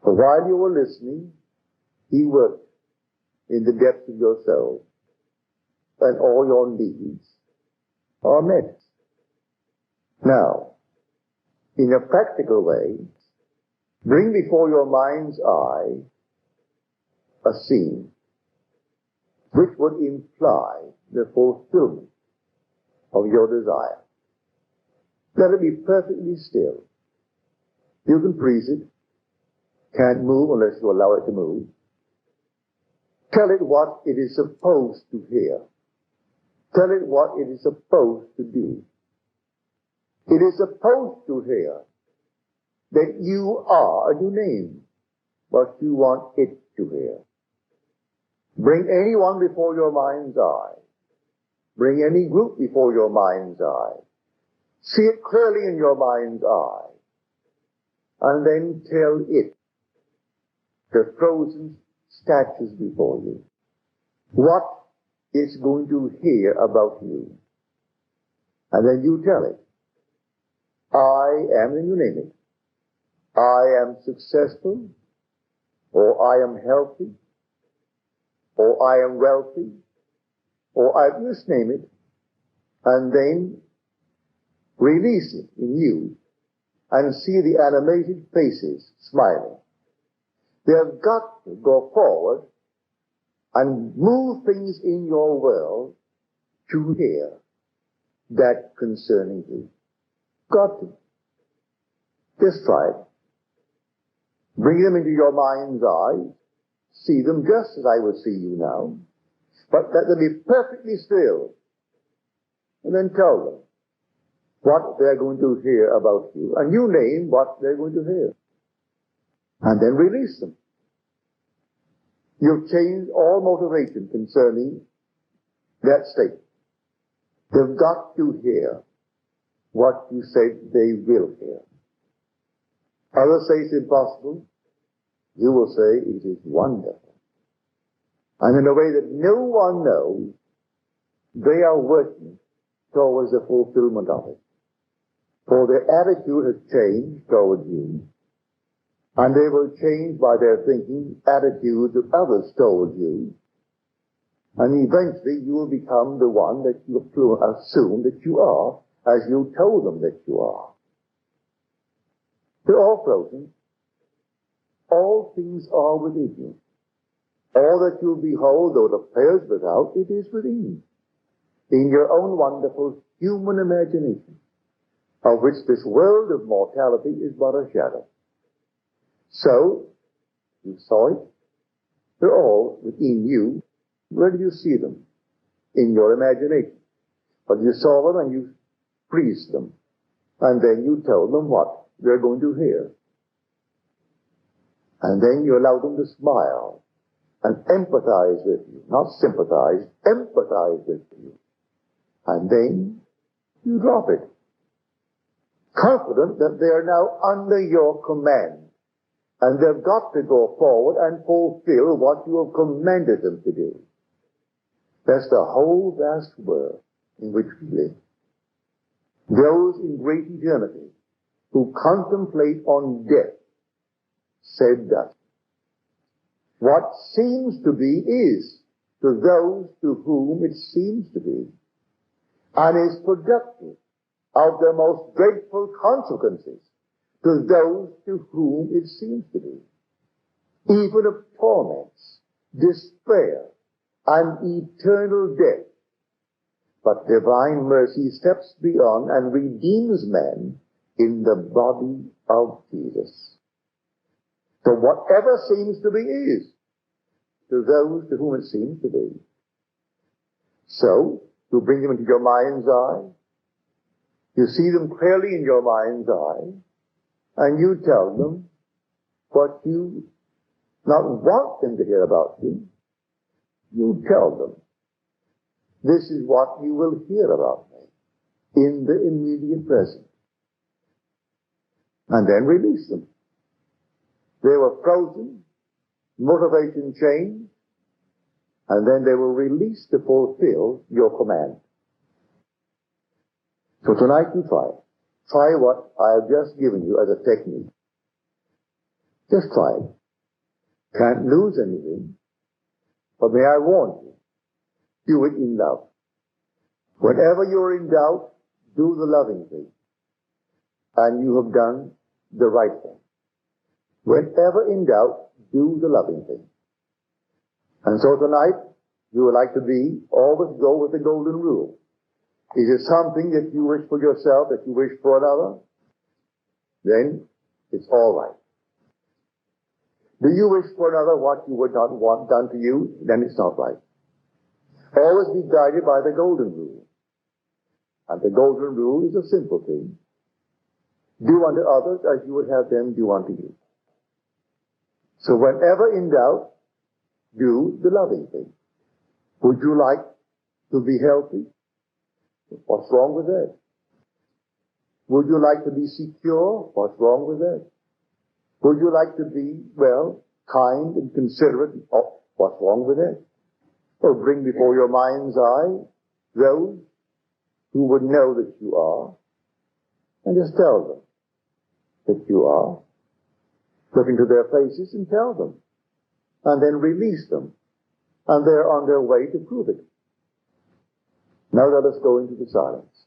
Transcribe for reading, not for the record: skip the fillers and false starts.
For while you were listening, He worked in the depths of your soul, and all your needs are met. Now, in a practical way, bring before your mind's eye a scene which would imply the fulfillment of your desire. Let it be perfectly still. You can freeze it. Can't move unless you allow it to move. Tell it what it is supposed to hear. Tell it what it is supposed to do. It is supposed to hear that you are, and you name what you want it to hear. Bring anyone before your mind's eye. Bring any group before your mind's eye. See it clearly in your mind's eye. And then tell it, the frozen statues before you, what it's going to hear about you. And then you tell it, I am, and you name it, I am successful, or I am healthy, or I am wealthy, or I just name it, and then release it in you and see the animated faces smiling. They have got to go forward and move things in your world to hear that concerning you. Got to. Just try it. Bring them into your mind's eye. See them just as I would see you now. But let them be perfectly still. And then tell them what they're going to hear about you. And you name what they're going to hear. And then release them. You've changed all motivation concerning that state. They've got to hear what you said they will hear. Others say it's impossible. You will say it is wonderful. And in a way that no one knows, they are working towards the fulfillment of it. For their attitude has changed towards you, and they will change by their thinking attitudes of others towards you, and eventually you will become the one that you assume that you are, as you told them that you are. They're all frozen. All things are within you. All that you behold, though it appears without, it is within. In your own wonderful human imagination, of which this world of mortality is but a shadow. So, you saw it. They're all within you. Where did you see them? In your imagination. But you saw them and you freezed them. And then you told them what they're going to hear. And then you allow them to smile and empathize with you. Not sympathize, empathize with you. And then you drop it. Confident that they are now under your command. And they've got to go forward and fulfill what you have commanded them to do. That's the whole vast world in which we live. Those in great eternity who contemplate on death said that what seems to be is to those to whom it seems to be, and is productive of the most dreadful consequences to those to whom it seems to be, even of torments, despair, and eternal death. But divine mercy steps beyond and redeems man in the body of Jesus. So whatever seems to be is to those to whom it seems to be. So, to bring them into your mind's eye, you see them clearly in your mind's eye, and you tell them what you not want them to hear about you. You tell them, this is what you will hear about me in the immediate present. And then release them. They were frozen, motivation changed, and then they were released to fulfill your command. So tonight you try it. Try what I have just given you as a technique. Just try it. Can't lose anything. But may I warn you, do it in love. Whenever you're in doubt, do the loving thing. And you have done the right thing. Whenever in doubt, do the loving thing. And so tonight, you would like to be, always go with the golden rule. Is it something that you wish for yourself, that you wish for another? Then it's all right. Do you wish for another what you would not want done to you? Then it's not right. Always be guided by the golden rule. And the golden rule is a simple thing. Do unto others as you would have them do unto you. So whenever in doubt, do the loving thing. Would you like to be healthy? What's wrong with that? Would you like to be secure? What's wrong with that? Would you like to be, well, kind and considerate? Oh, what's wrong with that? Well, bring before your mind's eye those who would know that you are, and just tell them that you are. Look into their faces and tell them, and then release them, and they're on their way to prove it. Now let us go into the silence.